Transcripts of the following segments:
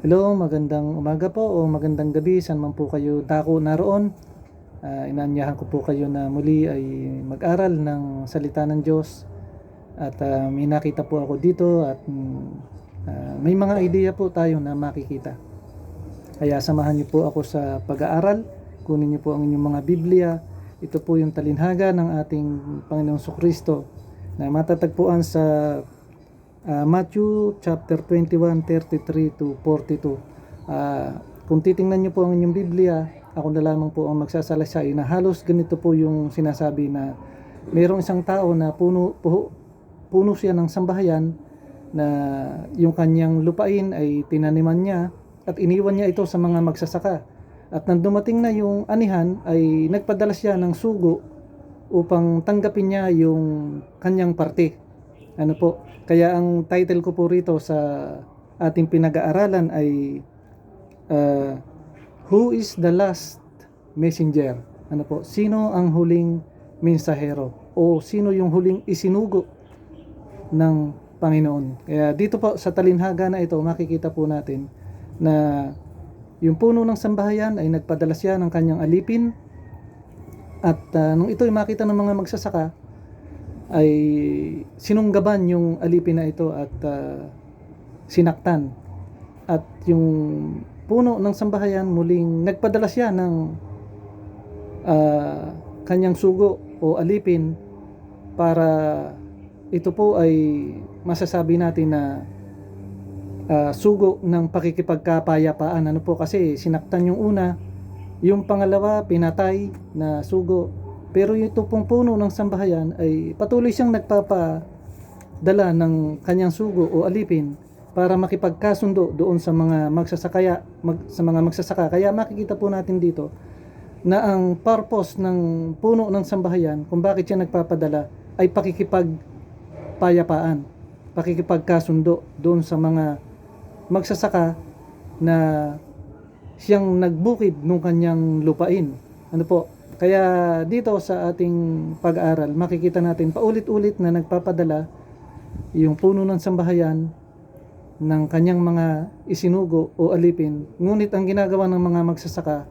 Hello, magandang umaga po o magandang gabi saan man po kayo dako naroon. Inaanyahan ko po kayo na muli ay mag-aral ng salita ng Diyos at may nakita po ako dito at may mga ideya po tayo na makikita. Kaya samahan niyo po ako sa pag-aaral. Kunin niyo po ang inyong mga Biblia. Ito po yung talinhaga ng ating Panginoong Kristo na matatagpuan sa Matthew chapter 21:33 to 42. Kung titingnan niyo po ang inyong Biblia, ako na lamang po ang magsasalaysay na halos ganito po yung sinasabi na mayroong isang tao na puno siya ng sambahayan na yung kanyang lupain ay tinaniman niya at iniwan niya ito sa mga magsasaka. At nang dumating na yung anihan ay nagpadala siya ng sugo upang tanggapin niya yung kanyang parte. Ano po? Kaya ang title ko po rito sa ating pinag-aaralan ay Who is the last messenger? Ano po? Sino ang huling mensahero? O sino yung huling isinugo ng Panginoon? Kaya dito po sa talinhaga na ito, makikita po natin na yung puno ng sambahayan ay nagpadala siya ng kanyang alipin at nung ito ay makita ng mga magsasaka ay sinunggaban yung alipin na ito at sinaktan. At yung puno ng sambahayan muling nagpadala siya ng kanyang sugo o alipin para ito po ay masasabi natin na sugo ng pakikipagkapayapaan. Ano po, kasi sinaktan yung una, yung pangalawa pinatay na sugo. Pero ito pong puno ng sambahayan ay patuloy siyang nagpapadala ng kanyang sugo o alipin para makipagkasundo doon sa mga magsasaka. Kaya makikita po natin dito na ang purpose ng puno ng sambahayan kung bakit siya nagpapadala ay pakikipagpayapaan, pakikipagkasundo doon sa mga magsasaka na siyang nagbukid ng kanyang lupain. Ano po? Kaya dito sa ating pag-aaral, makikita natin paulit-ulit na nagpapadala yung puno ng sambahayan ng kanyang mga isinugo o alipin. Ngunit ang ginagawa ng mga magsasaka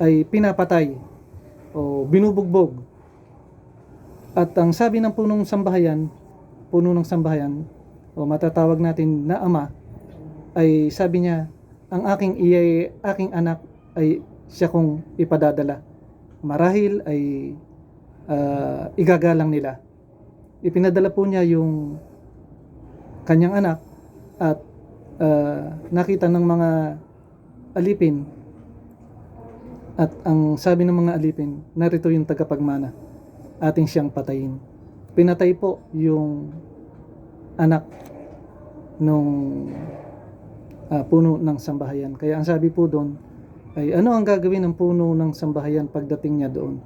ay pinapatay o binubugbog. At ang sabi ng puno ng sambahayan o matatawag natin na ama, ay sabi niya, ang aking anak ay siya kong ipadadala. Marahil ay igagalang nila. Ipinadala po niya yung kanyang anak at nakita ng mga alipin at ang sabi ng mga alipin, narito yung tagapagmana, ating siyang patayin. Pinatay po yung anak nung puno ng sambahayan. Kaya ang sabi po doon ay ano ang gagawin ng puno ng sambahayan pagdating niya doon?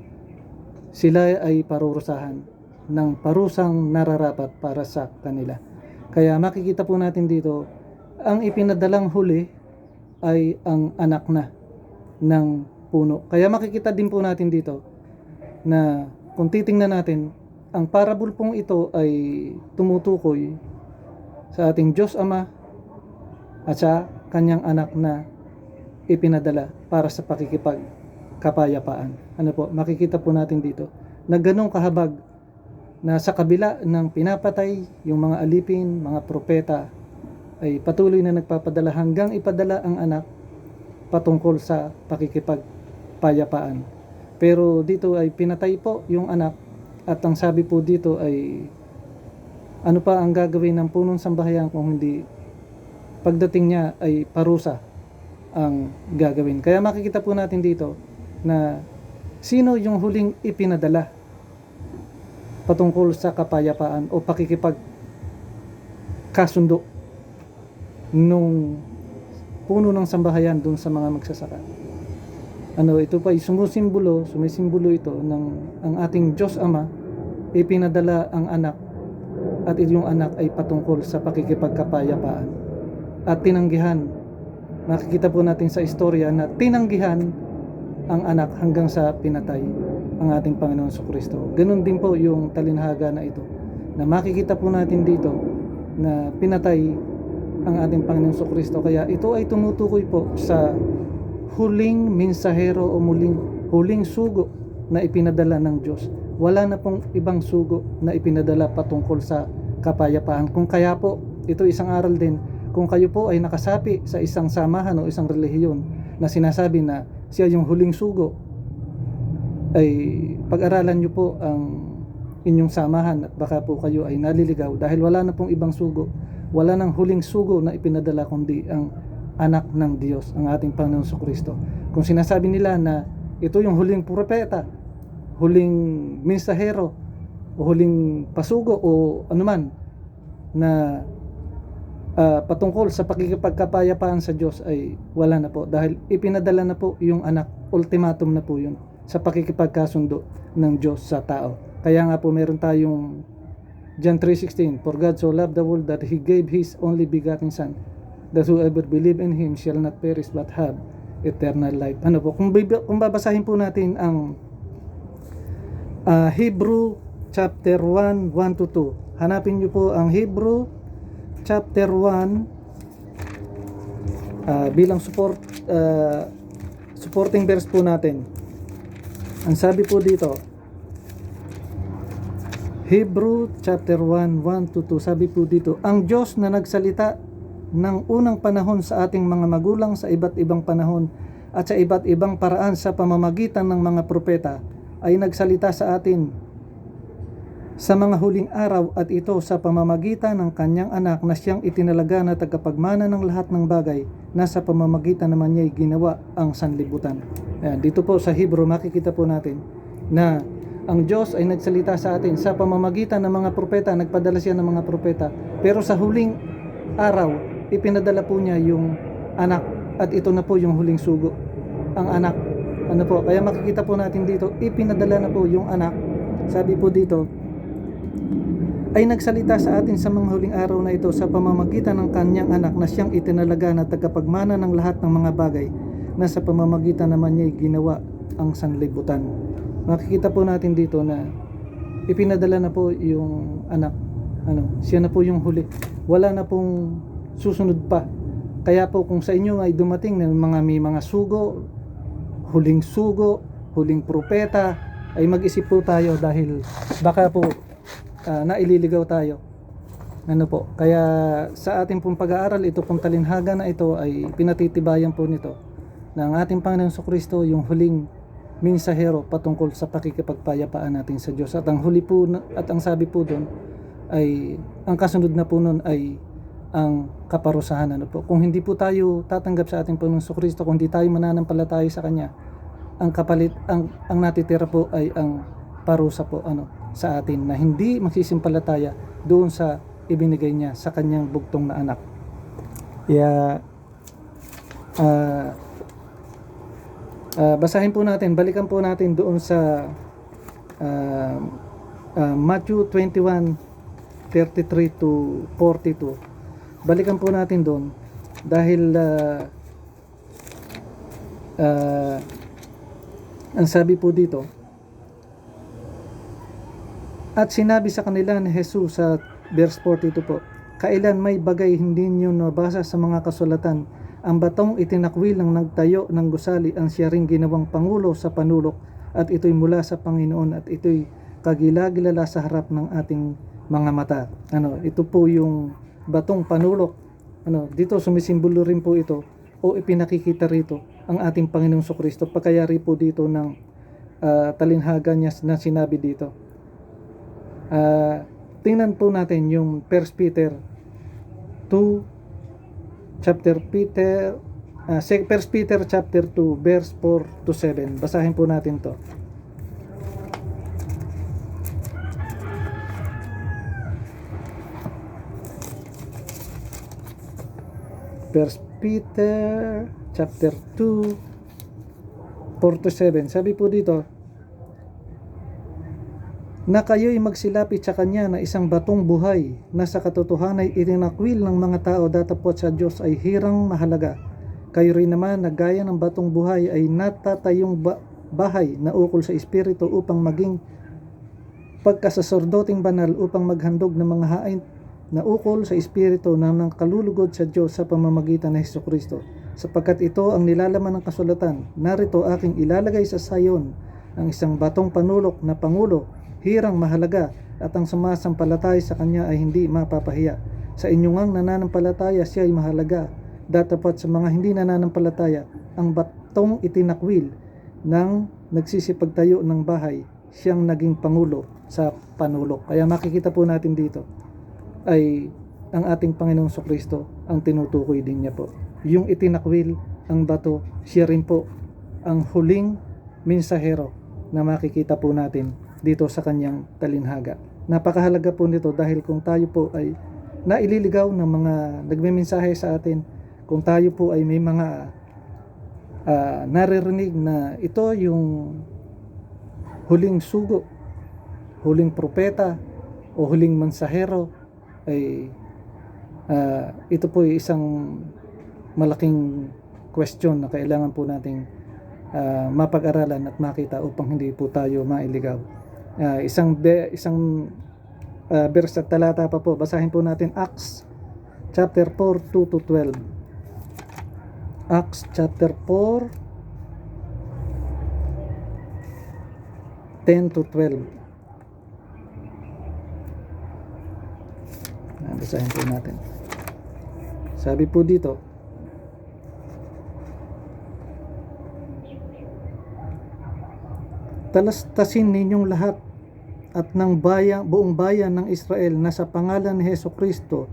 Sila ay parurusahan ng parusang nararapat para sa kanila. Kaya makikita po natin dito, ang ipinadalang huli ay ang anak na ng puno. Kaya makikita din po natin dito na kung titingnan natin, ang parable pong ito ay tumutukoy sa ating Diyos Ama at sa kanyang anak na ipinadala para sa pakikipagkapayapaan. Ano po, makikita po natin dito na ganong kahabag na sa kabila ng pinapatay yung mga alipin, mga propeta, ay patuloy na nagpapadala hanggang ipadala ang anak patungkol sa pakikipagpayapaan. Pero dito ay pinatay po yung anak at ang sabi po dito ay ano pa ang gagawin ng punong sambahayan kung hindi pagdating niya ay parusa ang gagawin. Kaya makikita po natin dito na sino yung huling ipinadala patungkol sa kapayapaan o pakikipagkasundo nung puno ng sambahayan doon sa mga magsasaka. Ito pa ay sumisimbolo ito ng ang ating Diyos Ama ipinadala ang anak at yung anak ay patungkol sa pakikipagkapayapaan at tinanggihan. Makikita po natin sa istorya na tinanggihan ang anak hanggang sa pinatay ang ating Panginoon Kristo. Ganun din po yung talinhaga na ito na makikita po natin dito na pinatay ang ating Panginoong Jesucristo. Kaya ito ay tumutukoy po sa huling mensahero o huling sugo na ipinadala ng Diyos. Wala na pong ibang sugo na ipinadala patungkol sa kapayapaan. Kung kaya po, ito isang aral din, kung kayo po ay nakasapi sa isang samahan o isang relihiyon na sinasabi na siya yung huling sugo, ay pag-aralan nyo po ang inyong samahan at baka po kayo ay naliligaw dahil wala na pong ibang sugo, wala nang huling sugo na ipinadala kundi ang anak ng Diyos, ang ating Panginoong Jesucristo. Kung sinasabi nila na ito yung huling propeta, huling mensahero o huling pasugo o anuman na patungkol sa pakikipagkapayapaan sa Diyos, ay wala na po dahil ipinadala na po yung anak. Ultimatum na po yun sa pakikipagkasundo ng Diyos sa tao. Kaya nga po meron tayong John 3:16, for God so loved the world that He gave His only begotten Son, that whoever believe in Him shall not perish but have eternal life. Ano po, kung babasahin po natin ang Hebrew chapter 1, 1-2. Hanapin nyo po ang Hebrew chapter 1 bilang supporting verse po natin. Ang sabi po dito, Hebrew chapter 1, 1-2, sabi po dito, ang Diyos na nagsalita ng unang panahon sa ating mga magulang sa iba't ibang panahon at sa iba't ibang paraan sa pamamagitan ng mga propeta, ay nagsalita sa atin sa mga huling araw, at ito sa pamamagitan ng kanyang anak na siyang itinalaga na tagapagmana ng lahat ng bagay, na sa pamamagitan naman niya'y ginawa ang sanlibutan. Ayan, dito po sa Hebrew makikita po natin na ang Diyos ay nagsalita sa atin sa pamamagitan ng mga propeta, nagpadala siya ng mga propeta, pero sa huling araw ipinadala po niya yung anak, at ito na po yung huling sugo, ang anak. Ano po, kaya makikita po natin dito, ipinadala na po yung anak. Sabi po dito, ay nagsalita sa atin sa mga huling araw na ito sa pamamagitan ng kanyang anak na siyang itinalaga na tagapagmana ng lahat ng mga bagay, na sa pamamagitan naman niya'y ginawa ang sanlibutan. Makikita po natin dito na ipinadala na po yung anak. Siya na po yung huli. Wala na pong susunod pa. Kaya po kung sa inyo ay dumating na may mga sugo, huling sugo, huling propeta, ay mag-isip po tayo dahil baka po naililigaw tayo. Po, kaya sa ating pong pag-aaral, ito pong talinhaga na ito ay pinatitibayan po nito na ang ating Panginoong Jesucristo yung huling mensahero patungkol sa pakikipagpayapaan natin sa Diyos. At ang huli po, at ang sabi po doon ay, ang kasunod na po noon ay ang kaparusahan. Po, kung hindi po tayo tatanggap sa ating Panginoong Jesucristo, kung hindi tayo mananampalataya sa Kanya, ang kapalit, ang natitira po ay ang parusa po sa atin, na hindi magsisimpalataya doon sa ibinigay niya sa Kanyang bugtong na anak. Kaya basahin po natin, balikan po natin doon sa Matthew 21:33-42. Balikan po natin doon dahil ang sabi po dito, at sinabi sa kanila ni Jesus sa verse 42 po, kailan may bagay hindi niyo nabasa sa mga kasulatan, ang batong itinakwil ng nagtayo ng gusali ang siya ring ginawang pangulo sa panulok, at ito'y mula sa Panginoon, at ito'y kagilagilala sa harap ng ating mga mata. Ito po yung batong panulok. Dito sumisimbolo rin po ito o ipinakikita rito ang ating Panginoong Jesucristo. Pagkayari po dito ng talinhaga niya na sinabi dito. Tingnan po natin yung 1 Peter 2 chapter 1 Peter chapter 2 verse 4-7. Basahin po natin to. 1 Peter chapter 2 4-7. Sabi po dito na kayo'y magsilapit sa Kanya na isang batong buhay na sa katotohanan ay itinakwil ng mga tao datapwat sa Diyos ay hirang mahalaga. Kayo rin naman na gaya ng batong buhay ay natatayong bahay na ukol sa Espiritu upang maging pagkasasordoting banal, upang maghandog ng mga hain na ukol sa Espiritu na nangkalulugod sa Diyos sa pamamagitan ng Hesukristo, sapagkat ito ang nilalaman ng kasulatan, narito aking ilalagay sa sayon ang isang batong panulok na pangulo, hirang mahalaga, at ang sumasampalataya sa kanya ay hindi mapapahiya. Sa inyong ang nananampalataya siya ay mahalaga, datapat sa mga hindi nananampalataya, ang batong itinakwil ng nagsisipagtayo ng bahay, siyang naging pangulo sa panulok. Kaya makikita po natin dito ay ang ating Panginoong Kristo ang tinutukoy din niya po. Yung itinakwil, ang bato, siya rin po ang huling mensahero na makikita po natin dito sa kanyang talinhaga. Napakahalaga po nito dahil kung tayo po ay naililigaw ng mga nagmemensahe sa atin, kung tayo po ay may mga naririnig na ito yung huling sugo, huling propeta o huling mensahero, ay ito po ay isang malaking question na kailangan po nating mapag-aralan at makita upang hindi po tayo mailigaw. Isang verse at talata pa po, basahin po natin Acts chapter 4, 2 to 12. Acts chapter 4, 10 to 12. Basahin po natin. Sabi po dito, talastasin ninyong lahat at ng buong bayan ng Israel na sa pangalan ni Hesukristo,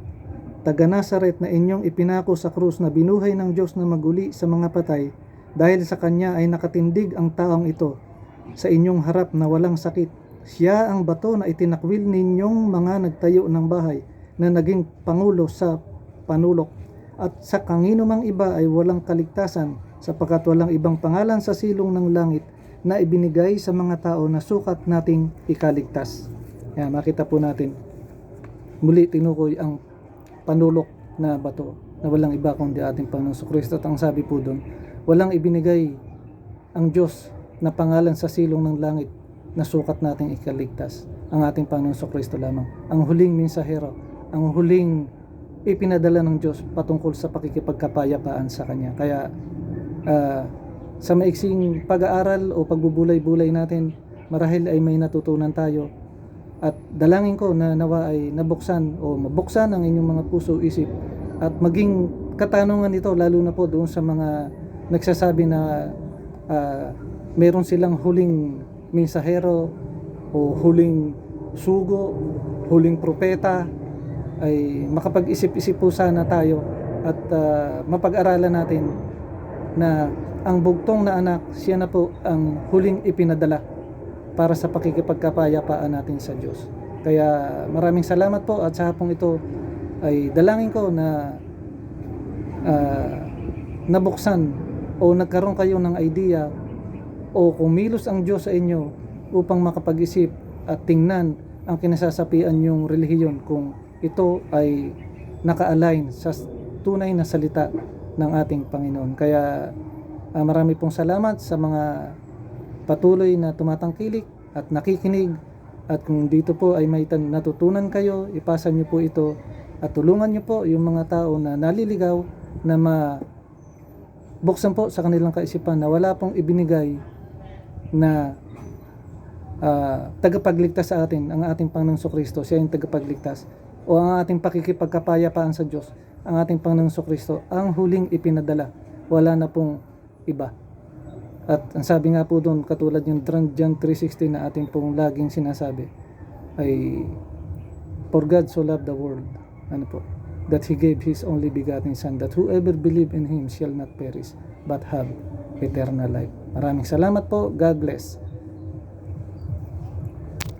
taga Nazaret na inyong ipinako sa krus na binuhay ng Diyos na maguli sa mga patay, dahil sa kanya ay nakatindig ang taong ito sa inyong harap na walang sakit. Siya ang bato na itinakwil ninyong mga nagtayo ng bahay, na naging pangulo sa panulok, at sa kanginumang iba ay walang kaligtasan, sapagkat walang ibang pangalan sa silong ng langit na ibinigay sa mga tao na sukat nating ikaligtas. Yan, makita po natin muli tinukoy ang panulok na bato na walang iba kundi ating Panginoong Kristo. At ang sabi po doon, walang ibinigay ang Diyos na pangalan sa silong ng langit na sukat nating ikaligtas, ang ating Panginoong Kristo lamang, ang huling mensahero, ang huling ipinadala ng Diyos patungkol sa pakikipagkapayapaan sa Kanya. Kaya sa maiksing pag-aaral o pagbubulay-bulay natin, marahil ay may natutunan tayo, at dalangin ko na nawa ay nabuksan o mabuksan ang inyong mga puso, isip, at maging katanungan ito lalo na po doon sa mga nagsasabi na meron silang huling mensahero o huling sugo, huling propeta. Ay makapag-isip-isip po sana tayo at mapag-aralan natin na ang bugtong na anak, siya na po ang huling ipinadala para sa pakikipagkapayapaan natin sa Diyos. Kaya maraming salamat po, at sa hapong ito ay dalangin ko na nabuksan o nagkaroon kayo ng idea o kumilos ang Diyos sa inyo upang makapag-isip at tingnan ang kinasasapian yung relihiyon kung ito ay naka-align sa tunay na salita ng ating Panginoon. Kaya marami pong salamat sa mga patuloy na tumatangkilik at nakikinig, at kung dito po ay may natutunan kayo, ipasa nyo po ito at tulungan nyo po yung mga tao na naliligaw na mabuksan po sa kanilang kaisipan na wala pong ibinigay na tagapagligtas sa atin, ang ating Panginoong Kristo. Siya yung tagapagligtas, o ang ating pakikipagkapayapaan sa Diyos, ang ating Panginoong Kristo ang huling ipinadala, wala na pong iba. At ang sabi nga po doon, katulad yung John 3:16 na ating pong laging sinasabi, ay for God so loved the world, that He gave His only begotten Son, that whoever believe in Him shall not perish but have eternal life. Maraming salamat po. God bless.